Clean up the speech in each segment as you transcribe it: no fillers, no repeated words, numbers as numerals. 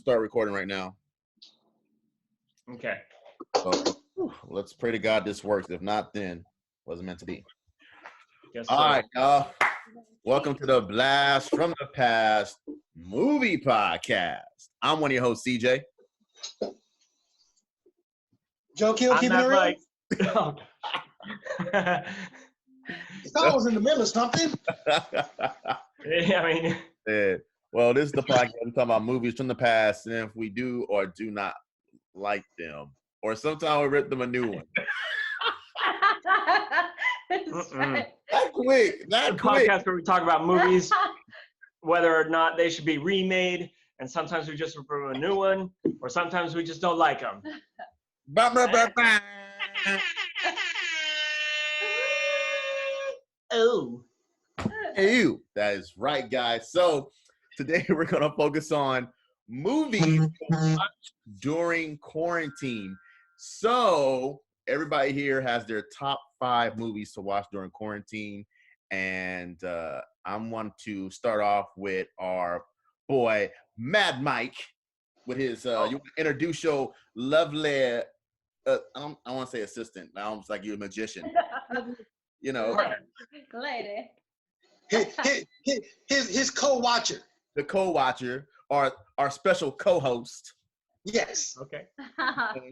start recording right now. Okay. So, let's pray to God this works. If not, then wasn't meant to be. Yes, All right, y'all. Welcome to the Blast from the Past movie podcast. I'm one of your hosts, CJ. Joe Kill keeping it real. I was in the middle of something. mean, yeah. Well, this is the podcast we're talking about movies from the past, and if we do or do not like them, or sometimes we rip them a new one. Not quick. the podcast where we talk about movies, whether or not they should be remade, and sometimes we just rip a new one, or sometimes we just don't like them. Oh. Ew. That is right, guys. So today we're going to focus on movies during quarantine. So everybody here has their top 5 movies to watch during quarantine. And I want to start off with our boy, Mad Mike, with his, you want to introduce your lovely, I want to say assistant. I almost like you're a magician. You know. Lady. His co-watcher. The co-watcher, or our special co-host. Yes. Okay.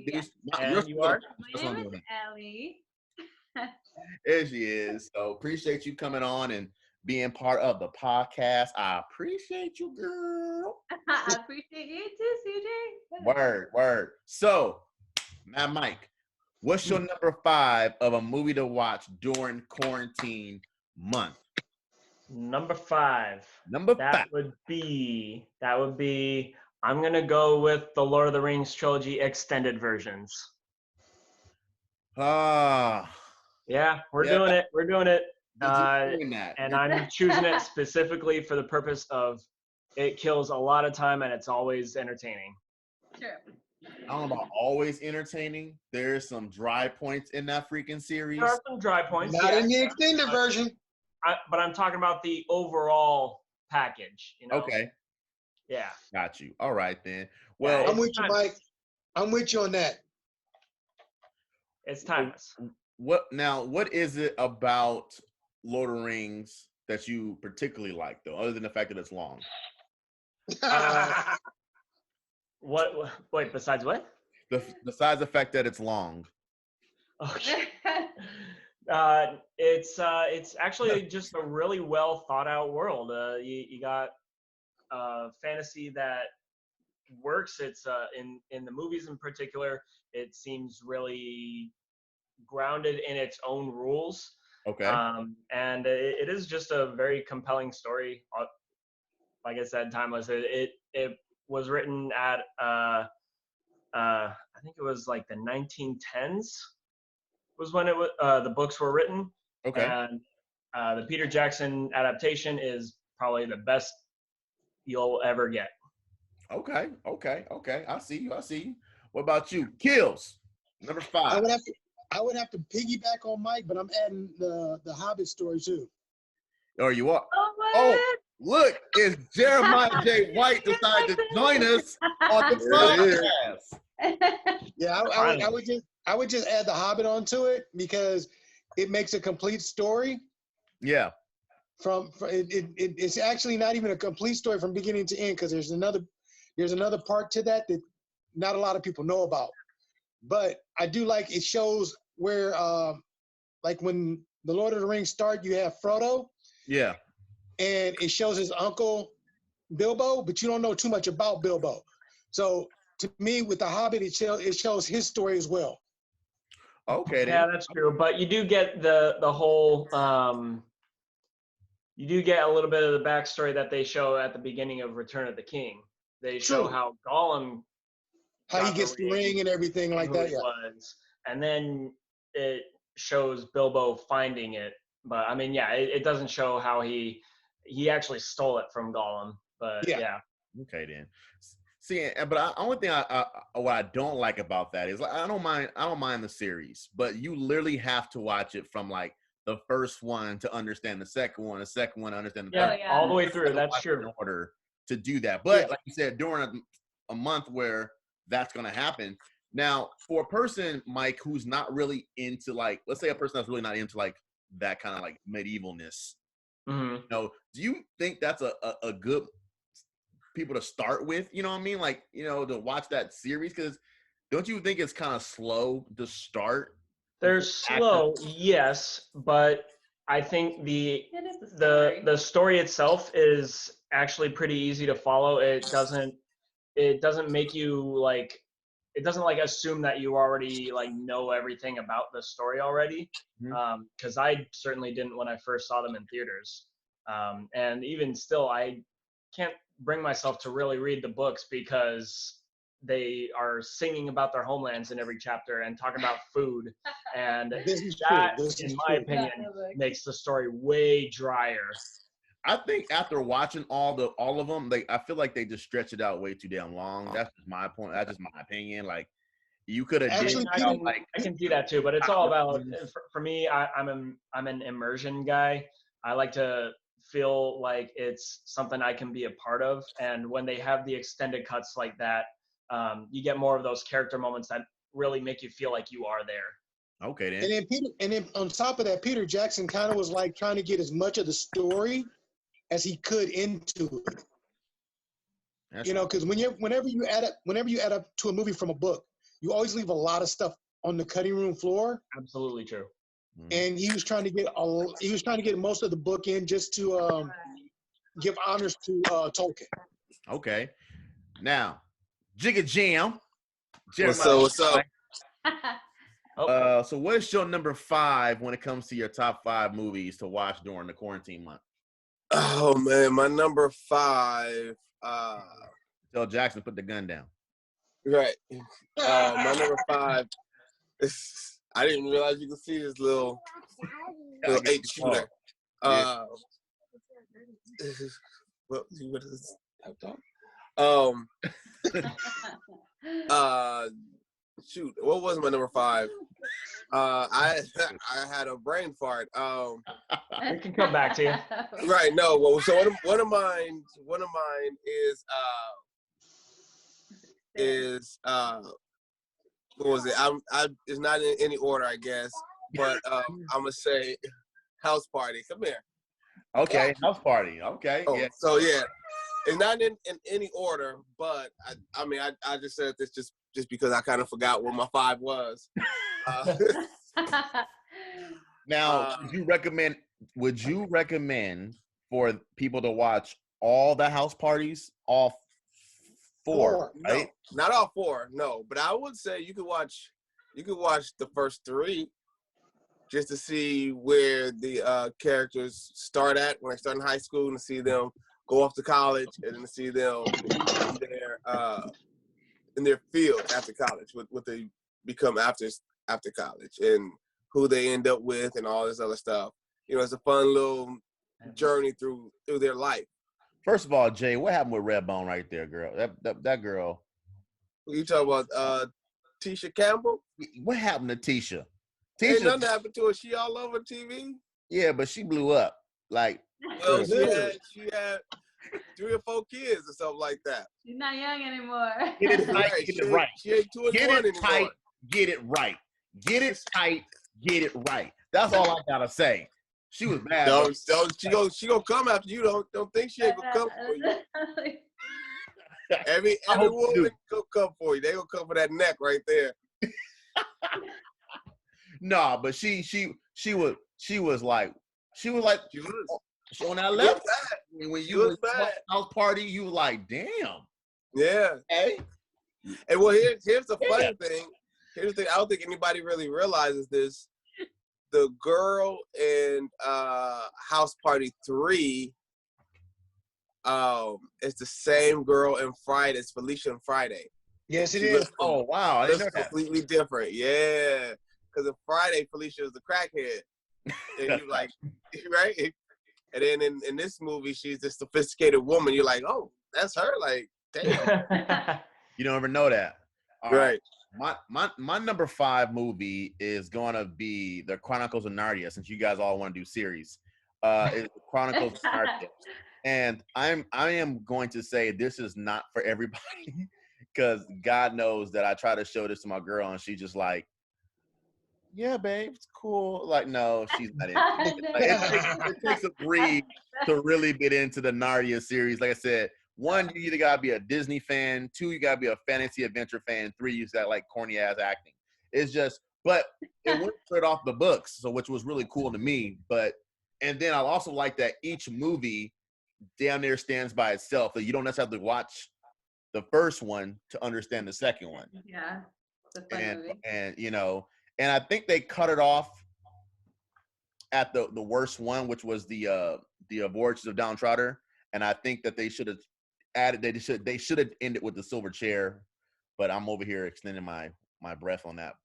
Yes. And you are? My name is Ellie. There she is. So appreciate you coming on and being part of the podcast. I appreciate you, girl. I appreciate you too, CJ. Word. So, Mad Mike, what's your number 5 of a movie to watch during quarantine month? Number 5. That would be. I'm gonna go with the Lord of the Rings trilogy extended versions. Yeah, we're doing it. We're doing it. And I'm choosing it specifically for the purpose of it kills a lot of time and it's always entertaining. Sure. I don't know about always entertaining. There's some dry points in that freaking series. There are some dry points. Not in the extended version. But I'm talking about the overall package. You know? Okay. Yeah. Got you. All right, then. Well, I'm with you, Mike. I'm with you on that. It's timeless. What is it about Lord of the Rings that you particularly like, though, other than the fact that it's long? What? Wait, besides what? Besides the fact that it's long. Okay. It's actually just a really well thought out world. You got fantasy that works. It's in the movies in particular, it seems really grounded in its own rules. Okay. And it is just a very compelling story. Like I said, timeless. It was written at I think it was like the 1910s was when it was the books were written. Okay. And the Peter Jackson adaptation is probably the best you'll ever get. Okay. I see you. What about you? Kills. Number 5. I would have to piggyback on Mike, but I'm adding the Hobbit story too. Oh, you are? Oh, look, it's Jeremiah J. White decided to join us on the podcast. Yeah, I would just add the Hobbit onto it because it makes a complete story. Yeah. It's actually not even a complete story from beginning to end because there's another part to that not a lot of people know about. But I do like it shows where like when the Lord of the Rings start, you have Frodo. Yeah. And it shows his uncle Bilbo, but you don't know too much about Bilbo. So to me, with the Hobbit, it shows his story as well. Okay. Then. Yeah, that's true. But you do get the whole you do get a little bit of the backstory that they show at the beginning of Return of the King. They show how Gollum, how he gets the ring and everything like that. Yeah. And then it shows Bilbo finding it. But I mean, yeah, it doesn't show how he actually stole it from Gollum. But yeah. Okay then. See, but one thing what I don't like about that is I don't mind the series, but you literally have to watch it from like the first one to understand the second one to understand the third. All the way through. That's true. In order to do that, but like you said, during a month where that's gonna happen. Now, for a person, Mike, who's not really into like, let's say a person that's really not into like that kind of like medievalness, Hmm. you know, do you think that's a good people to start with? You know what I mean? Like, you know, to watch that series, because don't you think it's kind of slow to start? They're Actors- slow, yes, but I think It is a story. the story itself is actually pretty easy to follow. It doesn't make you like it doesn't like assume that you already like know everything about the story already. Mhm. Because I certainly didn't when I first saw them in theaters. And even still, I can't bring myself to really read the books because they are singing about their homelands in every chapter and talking about food. And This is true. that, This in is my true. opinion, Not in the book. makes the story way drier. I think after watching all of them, I feel like they just stretch it out way too damn long. That's just my point. That's just my opinion. Like you could have did Actually, I Peter, can, like I can see that too, but it's all about for me. I'm an immersion guy. I like to feel like it's something I can be a part of, and when they have the extended cuts like that, you get more of those character moments that really make you feel like you are there. okay then. and then on top of that, Peter Jackson kind of was like trying to get as much of the story as he could into it. That's You know, because whenever you add up to a movie from a book, you always leave a lot of stuff on the cutting room floor. Absolutely true. And he was trying to get most of the book in just to give honors to Tolkien. Okay. Now, Jigga Jam. What's Jeremiah, up? What's up? So what is your number 5 when it comes to your top 5 movies to watch during the quarantine month? Oh man, my number 5. Tell Jackson put the gun down. Right. My number 5 is. I didn't realize you could see this little 8-shooter. Yeah. What is this? Shoot, what was my number 5? I had a brain fart. We can come back to you. Right. No. Well, so one of mine is what was it? It's not in any order, I guess, but I'm gonna say House Party. Come here. Okay, House Party. Okay. Oh, Yeah. so yeah, it's not in any order, but I just said this just because I kind of forgot what my 5 was. Now, would you recommend for people to watch all the house parties, all 4, right? No, not all 4, no. But I would say you could watch the first 3 just to see where the characters start at when they start in high school, and to see them go off to college, and then to see them in their field after college, what they become after college, and who they end up with, and all this other stuff. You know, it's a fun little journey through their life. First of all, Jay, what happened with Redbone right there, girl? That girl. You talk about Tisha Campbell? What happened to Tisha? Ain't nothing happened to her. She all over TV. Yeah, but she blew up. Like, Well, she had 3 or 4 kids or something like that. She's not young anymore. get it right. Get it right. She ain't 2 and Get 1 it anymore. tight. Get it right. Get it tight. Get it right. That's all I gotta say. She was bad. She gonna come after you. Don't think she ain't gonna come for you. Every woman gonna come for you. They gonna come for that neck right there. No, but she was like on that level. When you was bad. House Party, you were like, damn. Yeah. Hey. And well, here's the funny thing. Here's the thing. I don't think anybody really realizes this. The girl in House Party 3 is the same girl in Friday. It's Felicia in Friday. Yes, it She is. looks Oh wow, I didn't know It's that. completely different. Yeah. Because in Friday, Felicia is the crackhead. And you like, right? And then in this movie, she's a sophisticated woman. You're like, oh, that's her. Like, damn. You don't ever know that. All Right. My number 5 movie is gonna be The Chronicles of Narnia, since you guys all want to do series. It's The Chronicles of Narnia. And I am going to say this is not for everybody. because God knows that I try to show this to my girl and she's just like, yeah, babe, it's cool. Like, no, she's not into it. Like, it takes a breed to really get into the Narnia series. Like I said, one, you either gotta be a Disney fan, two, you gotta be a fantasy adventure fan, three, you got like corny ass acting. It's just, but it went straight off the books, so which was really cool to me. But and then I also like that each movie damn near stands by itself. That you don't necessarily have to watch the first one to understand the second one. Yeah, it's a fun movie. And you know, and I think they cut it off at the worst one, which was the Voyages of Down Trotter. And I think that they should have added they should have ended with the silver chair, but I'm over here extending my breath on that.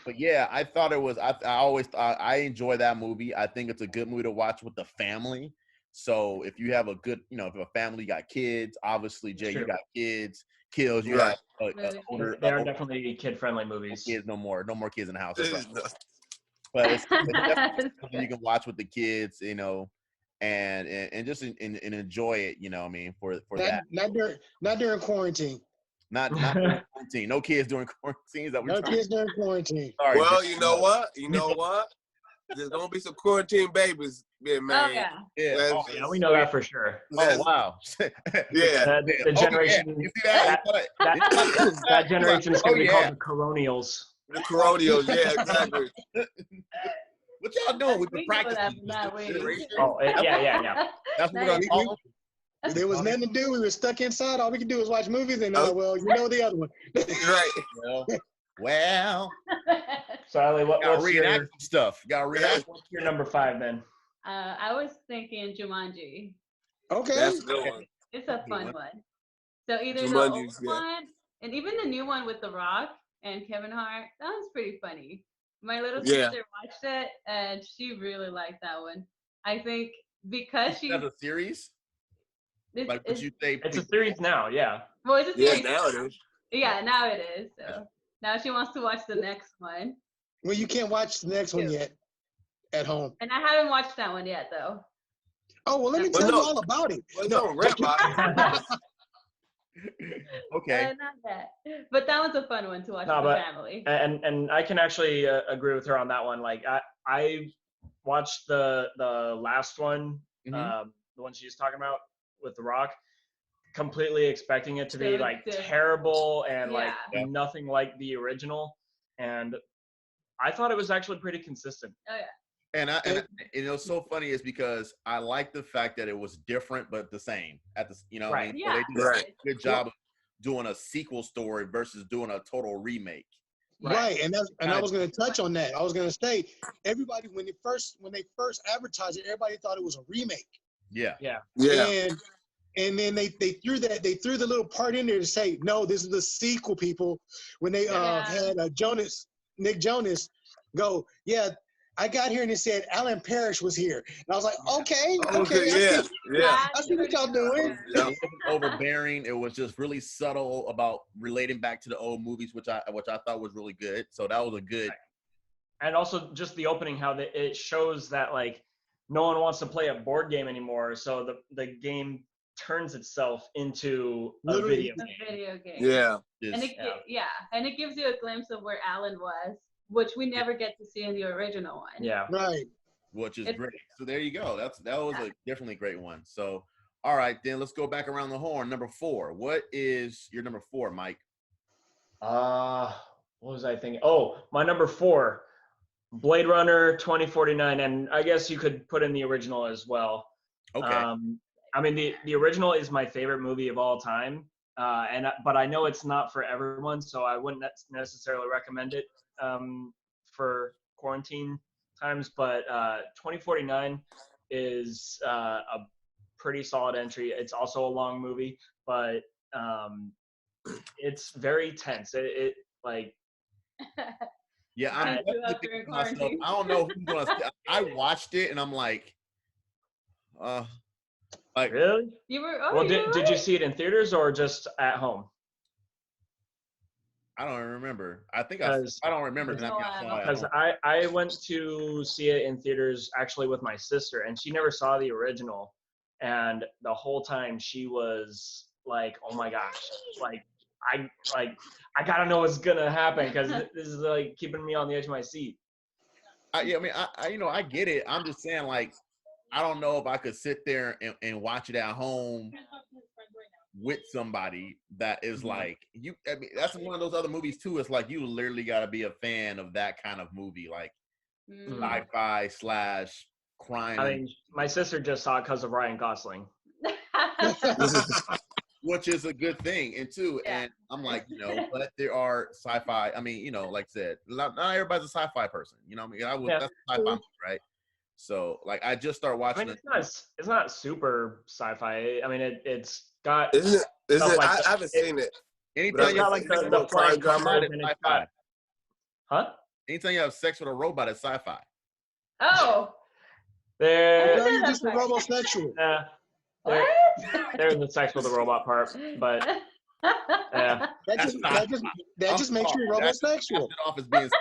But yeah, I thought it was. I enjoy that movie. I think it's a good movie to watch with the family. So if you have a good, you know, if you have a family, you got kids. Obviously, Jay, you got kids. Kills, you got older. They are definitely kid-friendly movies. Kids, no more kids in the house. But it's definitely something you can watch with the kids, you know, and just and enjoy it. You know what I mean? For that. Not during quarantine. Not during quarantine. No kids during quarantine. Is that what No kids during quarantine. Sorry, well, you know what? There's gonna be some quarantine babies being married. Yeah. Yeah, we know that for sure. Oh wow. Yeah. The generation You see that? that generation is going to be called the Coronials. The Coronials, yeah, exactly. What y'all doing with the We know practice? that way. Oh, yeah. That's what we're gonna call them. There was nothing to do. We were stuck inside. All we could do was watch movies. And well, you know the other one. Right. Well, Sally, gotta what's reenact your, stuff. Gotta reenact. what's your number 5 then? I was thinking Jumanji. Okay. That's a good one. It's a fun one. So either the Jumanji's old one and even the new one with The Rock and Kevin Hart, that was pretty funny. My little sister watched it and she really liked that one. I think because she. That's a series. Like would you say? It's a series now, yeah. Well, it's a series. Yeah, now it is. Yeah, now it is. So now she wants to watch the next one. Well, you can't watch the next one yet at home. And I haven't watched that one yet, though. Oh, well, let me tell you all about it. Well, don't rap about it. Okay. Not that. But that one's a fun one to watch with the family. And I can actually agree with her on that one. Like I watched the last one, the one she's talking about with The Rock, completely expecting it to be like terrible and like nothing like the original. And I thought it was actually pretty consistent. Oh yeah. And it was so funny is because I like the fact that it was different but the same at the what I mean? Yeah. So they did a good job of doing a sequel story versus doing a total remake. Right. And I was going to touch on that. I was going to say everybody when they first advertised it, everybody thought it was a remake. Yeah. And then they threw the little part in there to say, no, this is the sequel, people. When they had Nick Jonas go, I got here and it said Alan Parrish was here. And I was like, okay. I see what y'all doing. It wasn't overbearing. It was just really subtle about relating back to the old movies, which I thought was really good. So that was a good. And also just the opening, how it shows that like no one wants to play a board game anymore. So the game turns itself into a video game. Yeah. And it gives you a glimpse of where Alan was, which we never get to see in the original one. Yeah. Right. Which is great. So there you go. That was a definitely great one. So all right, then let's go back around the horn. Number 4. What is your number 4, Mike? What was I thinking? Oh, my number 4, Blade Runner 2049, and I guess you could put in the original as well. Okay. I mean, the original is my favorite movie of all time, but I know it's not for everyone, so I wouldn't necessarily recommend it for quarantine times. But 2049 is a pretty solid entry. It's also a long movie, but it's very tense. It like. Yeah, I'm definitely thinking to myself, I don't know who's gonna. I watched it and I'm like, really? You were. Did you see it in theaters or just at home? I don't remember. I don't remember because I went to see it in theaters actually with my sister, and she never saw the original, and the whole time she was like, oh my gosh, I gotta know what's gonna happen because this is like keeping me on the edge of my seat. Yeah, I mean, I get it. I'm just saying, like, I don't know if I could sit there and watch it at home with somebody that is like you. I mean, that's one of those other movies too. It's like you literally got to be a fan of that kind of movie, like sci-fi / crime. I mean, my sister just saw it because of Ryan Gosling. Which is a good thing, and too, and I'm like, but there are sci-fi. I mean, like I said, not everybody's a sci-fi person. You know what I mean? That's a sci-fi movie, right? So, like, I just started watching. I mean, it's not super sci-fi. I mean, it's got. Isn't it? Like I haven't seen it. Anytime you have like the flying drama, it's sci-fi. Huh? Anytime you have sex with a robot, it's sci-fi. Oh. They're just a robosexual. They're in the sex with the robot part, but yeah. That just makes you robosexual. Off as being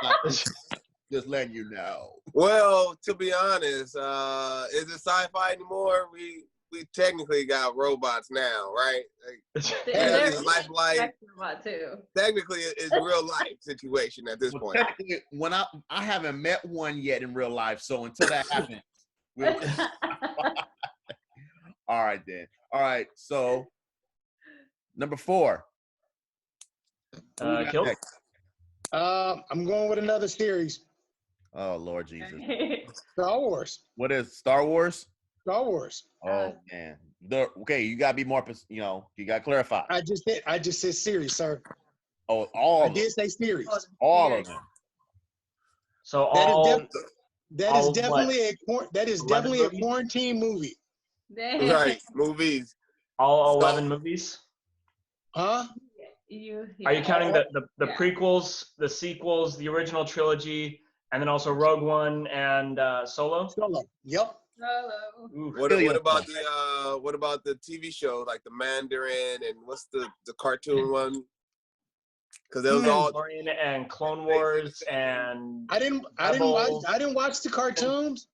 just letting you know. Well, to be honest, is it sci-fi anymore? We technically got robots now, right? They're life too. Technically, it's a real life situation at this point. Technically, when I haven't met one yet in real life, so until that happens, we'll all right then. All right, so number 4. Kill. I'm going with another series. Oh Lord Jesus. Star Wars. What is Star Wars? Star Wars. Oh man. Okay, you gotta be more. You gotta clarify. I just said series, sir. Oh, all. I did say series. All of them. So that is definitely a quarantine movie. Right, movies. All 11 movies. Huh? Are you counting the prequels, the sequels, the original trilogy, and then also Rogue One and Solo? Solo. Yep. Solo. What about the TV show like the Mandarin and what's the cartoon one? Because there was all Mandalorian and Clone Wars and I didn't watch the cartoons.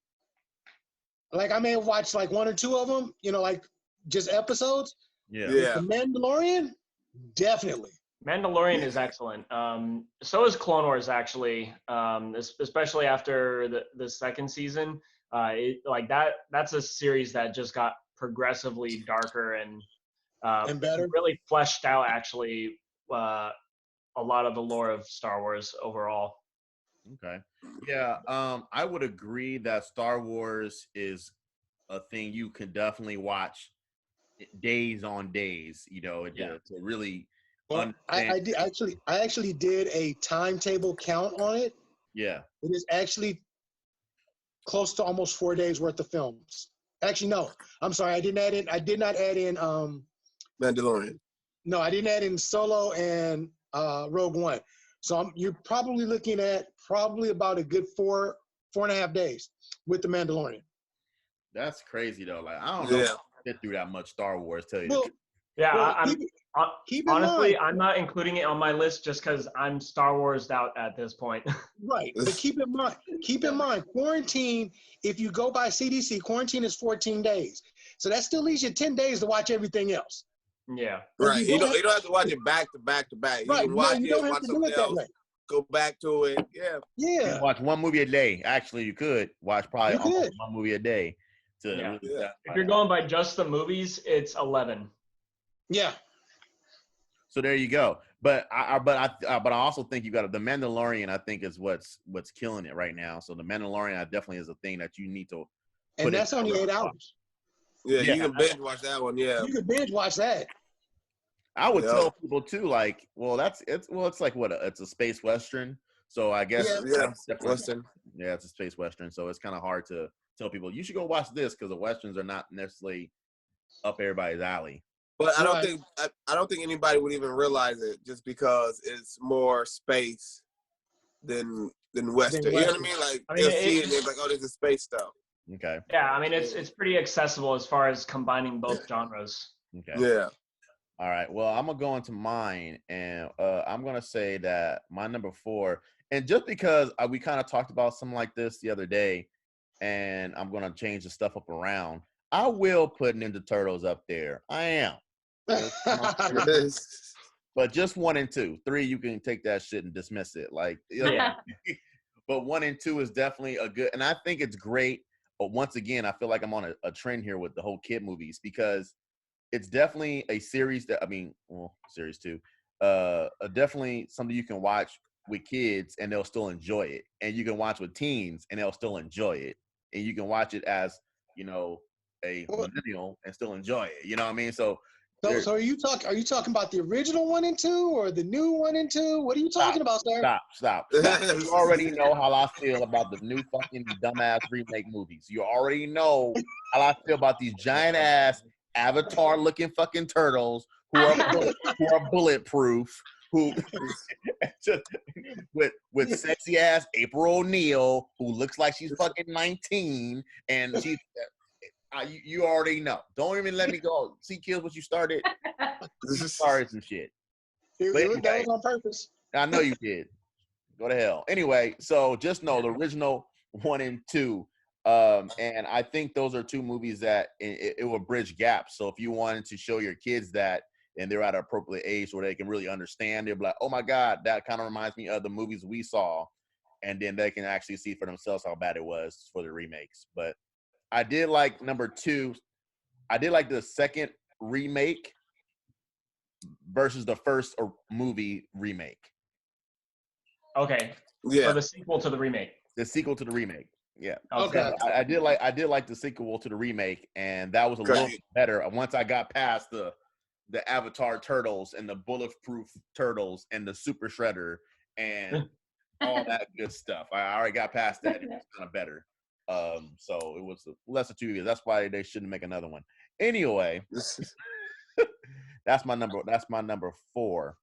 Like I may have watched like 1 or 2 of them, like just episodes. Yeah. The Mandalorian, definitely. Mandalorian is excellent. So is Clone Wars actually, especially after the second season. That's a series that just got progressively darker and better. Really fleshed out actually a lot of the lore of Star Wars overall. Okay. Yeah, I would agree that Star Wars is a thing you can definitely watch days on days, to really understand. I actually did a timetable count on it. Yeah. It is actually close to almost 4 days worth of films. Actually, no. I'm sorry. I did not add in Mandalorian. No, I didn't add in Solo and Rogue One. So you're probably looking at about a good 4.5 days with the Mandalorian. That's crazy though. Like I don't know if I get through that much Star Wars. Tell you. the truth. Yeah, keep honestly, I'm not including it on my list just because I'm Star Warsed out at this point. Right, but keep in mind, quarantine. If you go by CDC, quarantine is 14 days. So that still leaves you 10 days to watch everything else. Yeah. Right. You don't have to watch it back to back to back. You can watch watch something else, go back to it. Yeah. Yeah. You can watch one movie a day. Actually, you could watch probably almost one movie a day. If you're going by just the movies, it's 11. Yeah. So there you go. But I also think you got the Mandalorian. I think is what's killing it right now. So the Mandalorian definitely is a thing that you need to. And that's only 8 hours. Yeah, you can binge watch that one. Yeah, you can binge watch that. I would tell people too, like, it's like it's a space western. So I guess western. Yeah, it's a space western. So it's kind of hard to tell people you should go watch this because the westerns are not necessarily up everybody's alley. But I don't think anybody would even realize it just because it's more space than western. You know what I mean? Like they'll see it and they're like, oh, this is space stuff. Okay. Yeah, I mean it's pretty accessible as far as combining both genres. Okay. Yeah. All right. Well, I'm gonna go into mine, and I'm gonna say that my number 4, and just because we kind of talked about something like this the other day, and I'm gonna change the stuff up around. I will put Ninja Turtles up there. I am. But just 1 and 2. 3, you can take that shit and dismiss it. Like, Yeah. But 1 and 2 is definitely a good, and I think it's great. But once again, I feel like I'm on a trend here with the whole kid movies because it's definitely a series that series 2, definitely something you can watch with kids and they'll still enjoy it, and you can watch with teens and they'll still enjoy it, and you can watch it as a millennial and still enjoy it. You know what I mean? So are you talking about the original 1 and 2 or the new 1 and 2? What are you talking about, sir? Stop. You already know how I feel about the new fucking dumbass remake movies. You already know how I feel about these giant ass Avatar looking fucking turtles who are bulletproof, who with sexy ass April O'Neil who looks like she's fucking 19, and she's you already know. Don't even let me go. See, kids, what you started. You started some shit. That was on purpose. I know you did. Go to hell. Anyway, so just know the original 1 and 2. And I think those are 2 movies that it will bridge gaps. So if you wanted to show your kids that and they're at an appropriate age where they can really understand, they'll be like, oh my God, that kind of reminds me of the movies we saw. And then they can actually see for themselves how bad it was for the remakes. But I did like number 2. I did like the second remake versus the first movie remake. Okay. Yeah. So the sequel to the remake. The sequel to the remake. Yeah. Okay. I did like the sequel to the remake, and that was a little bit better once I got past the Avatar turtles and the bulletproof turtles and the super shredder and all that good stuff. I already got past that. It was kind of better. So it was less than 2 years. That's why they shouldn't make another one. Anyway, that's my number 4.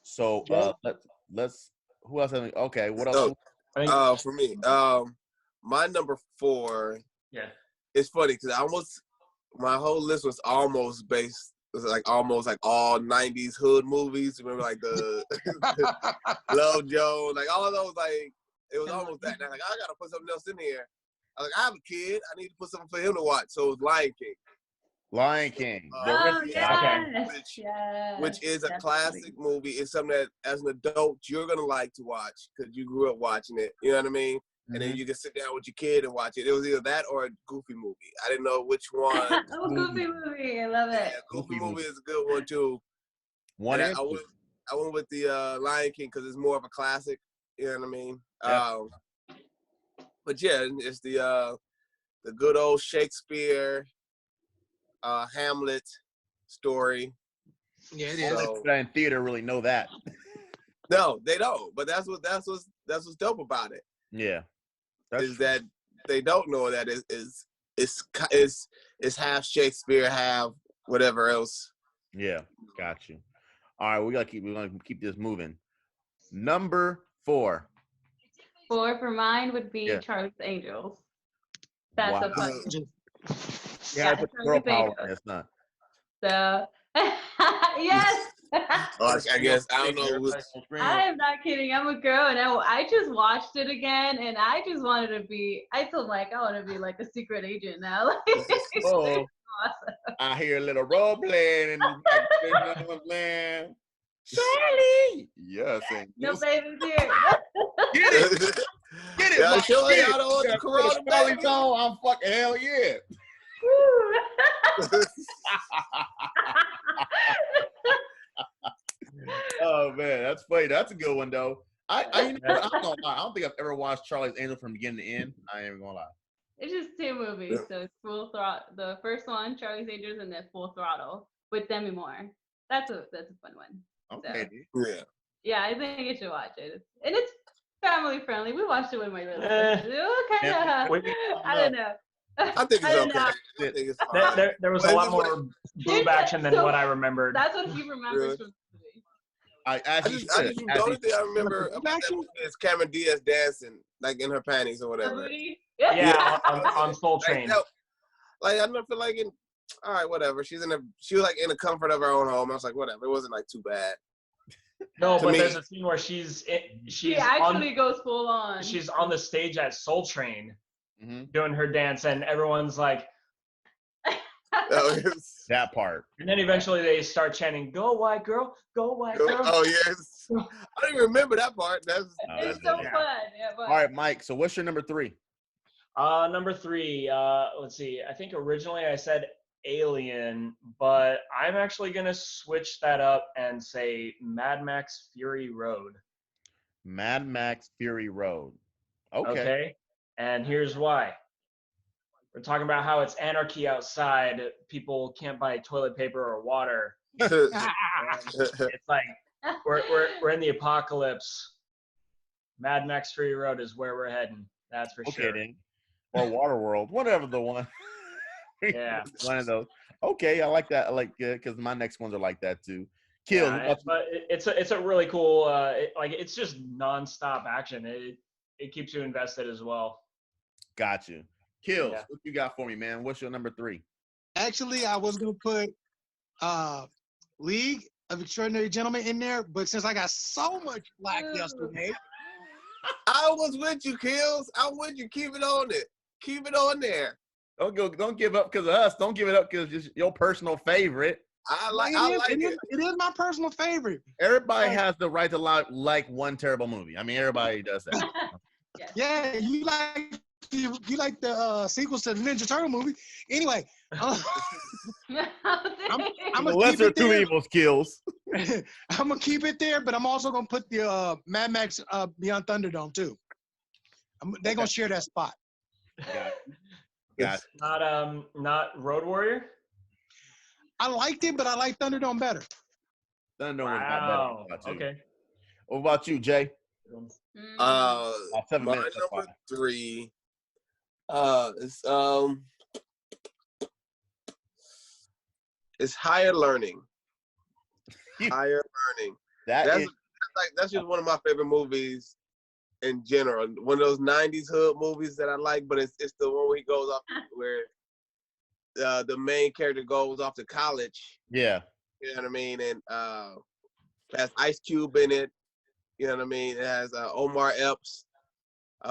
So let's who else? Okay, what else? For me, my number 4. Yeah. It's funny because my whole list was almost almost like all 90s hood movies. Remember like the Love Joe, like all of those, like it was almost that. And I'm like, I gotta put something else in here. I was like, I have a kid. I need to put something for him to watch. So it was Lion King. Lion King. Which is a classic movie. It's something that as an adult you're gonna like to watch because you grew up watching it. You know what I mean? And then you can sit down with your kid and watch it. It was either that or a Goofy movie. I didn't know which one. Goofy movie. I love it. Yeah, Goofy movie is a good one too. I went with the Lion King because it's more of a classic. You know what I mean? Yeah. But yeah, it's the good old Shakespeare, Hamlet story. Yeah, it is. is. In theater really know that. No, they don't. But that's what's dope about it. Yeah, is that they don't know that it's half Shakespeare, half whatever else. Yeah, got you. All right, we're gonna keep this moving. Number 4. 4 for mine would be Charlie's Angels. That's a fun one. Yeah, put girl power in. It's not. So, yes. I guess I don't know. I am not kidding. I'm a girl, and I just watched it again, and I just wanted to be. I told Mike I want to be like a secret agent now. Awesome. I hear a little role playing in the background. Charlie. Yes. No baby's here. Get it. Get it. Yeah, show y'all know the Corona baby. I'm fucking hell yeah. Oh man, that's funny. That's a good one though. I'm not gonna lie. I don't think I've ever watched Charlie's Angels from beginning to end. I ain't even gonna lie. It's just 2 movies, so it's Full Throttle. The first one, Charlie's Angels, and then Full Throttle with Demi Moore. That's a fun one. Okay. So, yeah, I think you should watch it. And it's family friendly. We watched it with my little sister. I don't know. I think it's okay. There was a lot more boob action than what I remembered. That's what he remembers from the movie. The only thing I remember about that movie is Cameron Diaz dancing, like in her panties or whatever. Yeah, on Soul Train. Like I don't feel like all right, whatever. She was like in the comfort of her own home. I was like, whatever. It wasn't like too bad. No, but there's a scene where she actually goes full on. She's on the stage at Soul Train doing her dance, and everyone's like, That part. And then eventually they start chanting, "Go white girl, go white girl." Oh yes, I don't even remember that part. That's It's so yeah. fun. Yeah, but All right, Mike. So what's your number 3? Number 3. Let's see. I think originally I said Alien, but I'm actually gonna switch that up and say Mad Max Fury Road. Mad Max Fury Road. Okay. Okay. And here's why. We're talking about how it's anarchy outside. People can't buy toilet paper or water. It's like we're in the apocalypse. Mad Max Fury Road is where we're heading. That's for Okay sure. then. Or Waterworld, whatever the one. Yeah. One of those. Okay, I like that. I like it because my next ones are like that too. Kill. Yeah, but it's a really cool. It's just nonstop action. It keeps you invested as well. Got you. Kills. Yeah. What you got for me, man? What's your number 3? Actually, I was gonna put League of Extraordinary Gentlemen in there, but since I got so much flack yesterday, I was with you, Kills. I'm with you. Keep it on it. Keep it on there. Don't give up because of us. Don't give it up because it's your personal favorite. I like it. It is my personal favorite. Everybody has the right to like one terrible movie. I mean, everybody does that. yes. Yeah, you like the sequels to the Ninja Turtle movie. Anyway, I'm The gonna keep lesser it two there. evils kills. I'm gonna keep it there, but I'm also gonna put the Mad Max Beyond Thunderdome too. They're gonna share that spot. Got it. Not Road Warrior. I liked it, but I like Thunderdome better. Thunderdome was not better. Wow. What about you? Okay. What about you, Jay? Mm. Uh, 7 my minutes. That's number fine. 3. It's Higher Learning. Higher Learning. That's just one of my favorite movies in general. One of those '90s hood movies that I like, but it's the one where he goes off where the main character goes off to college. Yeah. You know what I mean? And it has Ice Cube in it. You know what I mean? It has Omar Epps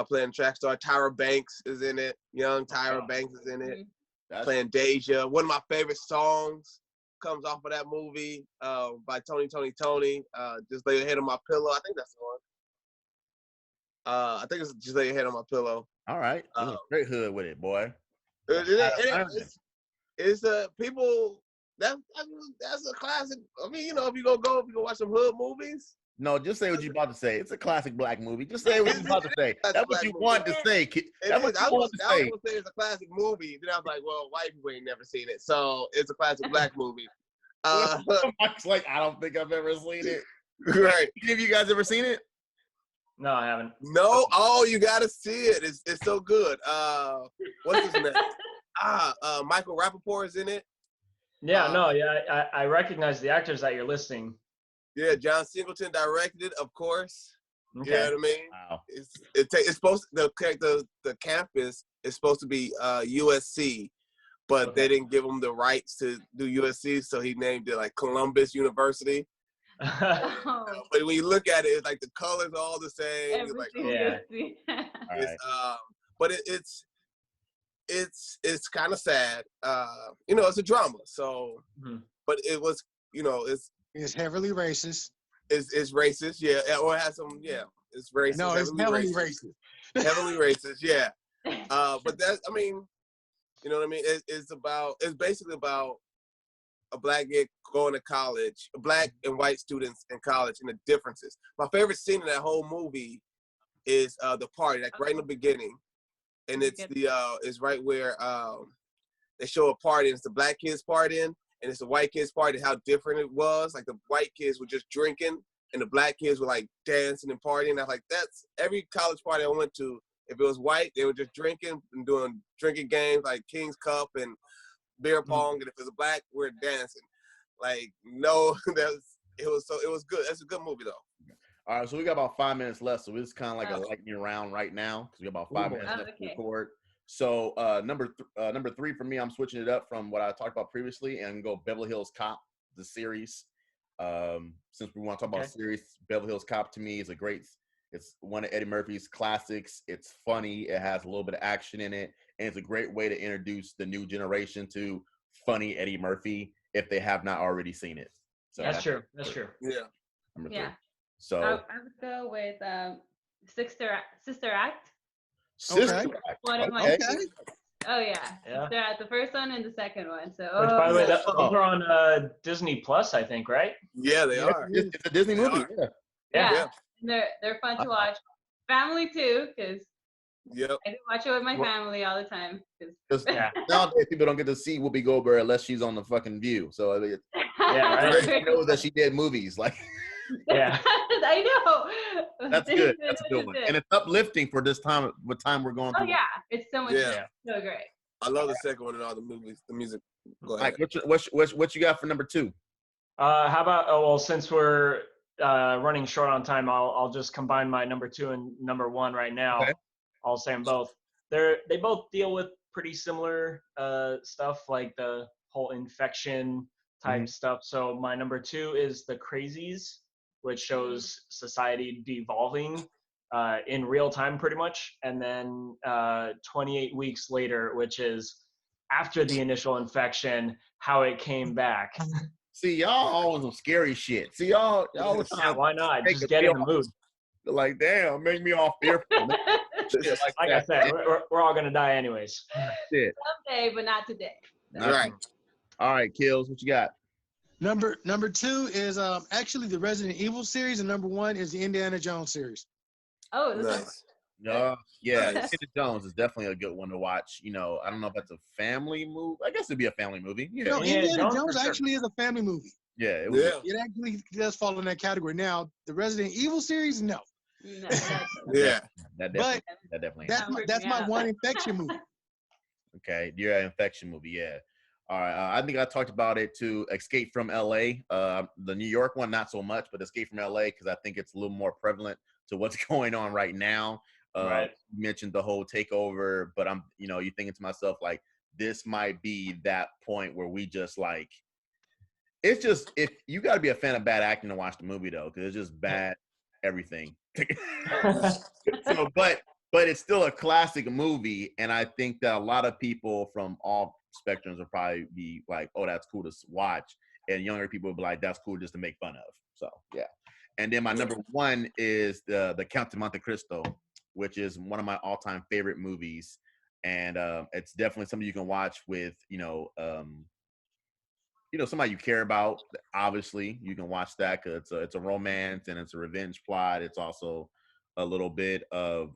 playing track star. Tyra Banks is in it. Young Tyra Banks is in it. Playing Deja. One of my favorite songs comes off of that movie by Tony. Just Lay Your Head on My Pillow. I think that's the one. I think it's Just Lay Your Head on My Pillow. All right. You went straight hood with it, boy. It's people. That's a classic. I mean, if you go watch some hood movies. No, just say what you're about to say. It's a classic black movie. Just say what you're about to say. That's what you wanted to say. That's what you wanted to say. I was gonna say it's a classic movie. Then I was like, well, white people ain't never seen it, so it's a classic black movie. Mike's like, I don't think I've ever seen it. Right? Have you guys ever seen it? No, I haven't. No. Oh, you gotta see it. It's so good. What's his name? Michael Rappaport is in it. Yeah, I recognize the actors that you're listing. Yeah, John Singleton directed it, of course. Okay. You know what I mean? Wow. It's supposed to, the campus is supposed to be USC, but they didn't give him the rights to do USC, so he named it like Columbus University. Oh, But when you look at it, it's like the colors are all the same. It's like, everything Yeah. All right. but it's kind of sad. It's a drama. So, but it was, It's heavily racist. it's racist, yeah, or it has some, yeah, it's racist. No, it's heavily racist. Heavily racist, yeah. But that's, I mean, you know what I mean? It's basically about a black kid going to college, black and white students in college, and the differences. My favorite scene in that whole movie is the party, like right in the beginning, and it's it's right where they show a party, and it's the black kids partying, and it's the white kids party. How different it was. Like the white kids were just drinking, and the black kids were like dancing and partying. I was like, that's every college party I went to. If it was white, they were just drinking and doing drinking games like King's Cup and beer pong, and if it's a black, we're dancing. Like, no, it was good. That's a good movie though. All right, so we got about 5 minutes left, so it's kind of like a lightning round right now because we got about 5 minutes left to record. So number 3 for me, I'm switching it up from what I talked about previously and go Beverly Hills Cop, the series. Since we want to talk about series, Beverly Hills Cop to me is it's one of Eddie Murphy's classics. It's funny. It has a little bit of action in it. And it's a great way to introduce the new generation to funny Eddie Murphy if they have not already seen it. So That's true. That's true. Yeah. Number 3. Yeah. So I would go with Sister Act. Sister Okay. Act. One of my Okay. Okay. Oh yeah. Yeah. Sister Act, the first one and the second one. So Which, by the way, those Oh. are on Disney Plus, I think, right? Yeah, they are. It's a Disney They movie. are. Yeah. yeah, Yeah. they're fun to watch. Family too, because Yep. I do watch it with my Well- family all the time. 'cause- 'Cause Yeah. nowadays people don't get to see Whoopi Goldberg unless she's on the fucking View. So I mean, Yeah, right. everybody knows that she did movies. Like Yeah. I know. that's good. That's a good one. And it's uplifting for this time. What time we're going Oh through. yeah, it's so much Yeah. so great. I love the second one and all the movies, the music. Go ahead. Mike, what you got for number 2? How about? Oh well, since we're running short on time, I'll just combine my number 2 and number 1 right now. Okay. I'll say them both. They both deal with pretty similar stuff, like the whole infection type stuff. So my number 2 is The Crazies, which shows society devolving in real time, pretty much. And then 28 weeks later, which is after the initial infection, how it came back. See, y'all always some scary shit. See, y'all was Yeah, trying why not? Make Just it get in feel- the mood. to, like, damn, make me all fearful. Shit like Like I that. said, we're all gonna die anyways. Shit. Someday, but not today. Right. All right, Kills, what you got? Number 2 is actually the Resident Evil series, and number 1 is the Indiana Jones series. Oh, this is Nice. No, yeah, Nice. Indiana Jones is definitely a good one to watch. You know, I don't know if that's a family movie. I guess it'd be a family movie. Yeah, No, Indiana Indiana Jones, Jones for sure. actually is a family movie. yeah, it was. Yeah. It actually does fall in that category. Now, the Resident Evil series, no. no, that's- Yeah. That But definitely. that's my one infection movie. Okay, you're an infection movie, yeah. All right, I think I talked about it too. Escape from LA, the New York one, not so much, but Escape from LA because I think it's a little more prevalent to what's going on right now. Right. You mentioned the whole takeover, but I'm, you thinking to myself like, this might be that point where we just like, it's just if you got to be a fan of bad acting to watch the movie though, because it's just bad everything. So, but it's still a classic movie, and I think that a lot of people from all spectrums will probably be like, "Oh, that's cool to watch," and younger people will be like, "That's cool just to make fun of." So, yeah. And then my number 1 is the Count of Monte Cristo, which is one of my all-time favorite movies, and it's definitely something you can watch with somebody you care about. Obviously, you can watch that because it's a romance and it's a revenge plot. It's also a little bit of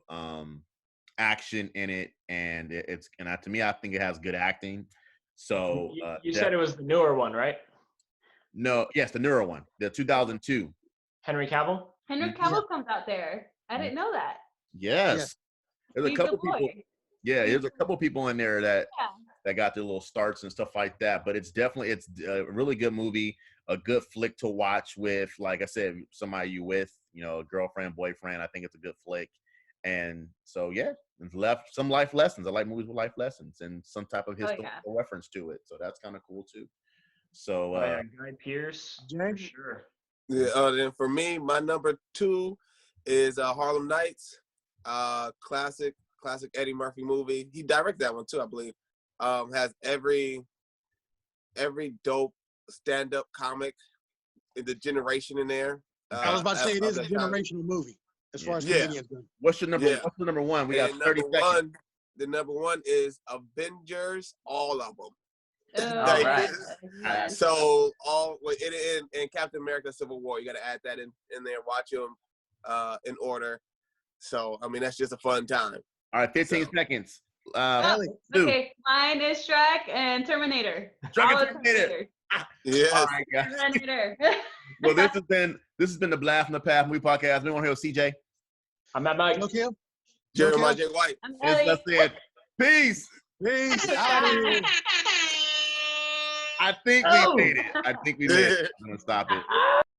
action in it, and to me, I think it has good acting. So you said it was the newer one, right? No, yes, the newer one, the 2002. Henry Cavill. Henry Cavill comes out there. I didn't know that. Yes, there's a He's couple the boy. people. Yeah, there's a couple people in there that Yeah. that got their little starts and stuff like that. But it's a really good movie, a good flick to watch with, like I said, somebody you with, a girlfriend, boyfriend. I think it's a good flick. And so, yeah, it's left some life lessons. I like movies with life lessons and some type of historical reference to it. So that's kind of cool too. So, Guy Pearce. For James? sure. Yeah. Then for me, my number 2 is Harlem Nights. Classic Eddie Murphy movie. He directed that one too, I believe. Has every dope stand-up comic in the generation in there. I was about to say it is a of that time. generational movie as far as Yeah. comedians go. what's your number? Yeah. What's the number 1? We got And 30 number seconds. 1, the number 1 is Avengers, all of them. Oh, Like, right. yes. So in Captain America: Civil War, you got to add that in there. Watch them in order. So I mean, that's just a fun time. All right, 15 So- seconds. Ellie, Dude. Okay, mine is Shrek and Terminator. Shrek and All of Terminator. Yes. All right, guys. Terminator. Well, this has been the Blast from the Past movie podcast. We want to hear CJ. I'm at Mike. Joe Kill? Jeremiah J. White. I'm It's Ellie. just it. Peace. Peace. Out of here. I think Oh. we made it. I'm gonna stop it.